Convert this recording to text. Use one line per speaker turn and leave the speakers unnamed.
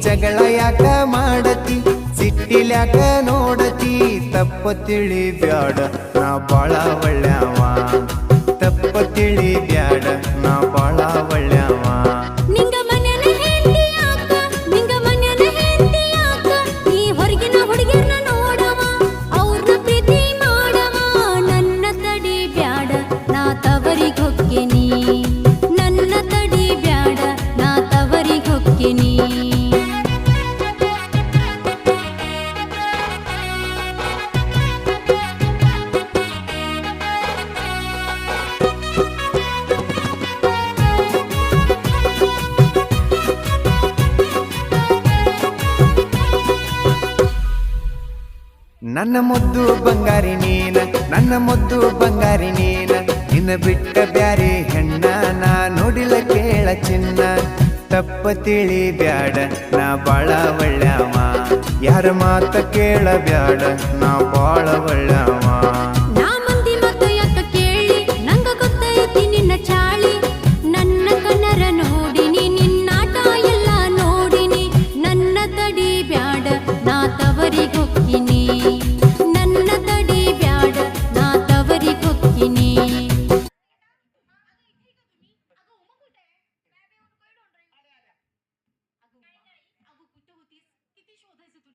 ಜಗಳ ಯಾಕ ಮಾಡತಿ ಸಿಟ್ಟಿಲ್ಯಾಕ ನೋಡತಿ ತಪ್ಪ ತಿಳಿ ಬ್ಯಾಡ ನಾ ಬಾಳ ಒಳ್ಳ್ಯಾವ ತಪ್ಪ ತಿಳಿ ಬ್ಯಾಡ ನಾ ಬಾಳ ಒಳ್ಳ್ಯಾವ
ನಿಂಗ ಮನ್ಯಾನ ಹೆಂಡತಿ ಯಾಕ ನಿಂಗ ಮನ್ಯಾನ ಹೆಂಡತಿ ಯಾಕ ನೀ ಹೊರಗಿನ ಹುಡುಗಿಯರ್ನ ನೋಡವ ಅವ್ರನ್ನ ಪ್ರೀತಿ ಮಾಡವ ನನ್ನ ತಡಿ ಬ್ಯಾಡ ನಾ ತವರಿಗ್ ಹೊಕ್ಕೇನಿ ನನ್ನ ತಡಿ ಬ್ಯಾಡ ನಾ ತವರಿಗ್ ಹೊಕ್ಕೇನಿ
ನನ್ನ ಮುದ್ದು ಬಂಗಾರಿ ನೀನ ನನ್ನ ಮುದ್ದು ಬಂಗಾರಿ ನೀನ ನಿನ್ನ ಬಿಟ್ಟ ಬ್ಯಾರೆ ಹೆಣ್ಣ ನಾ ನೋಡಿಲ್ಲ ಕೇಳ ಚಿನ್ನ ತಪ್ಪ ತಿಳಿ ಬ್ಯಾಡ ನಾ ಬಾಳ ಒಳ್ಳ್ಯಾವ ಯಾರ ಮಾತ ಕೇಳ ಬ್ಯಾಡ ನಾ ಬಾಳ ಒಳ್ಳ್ಯಾವ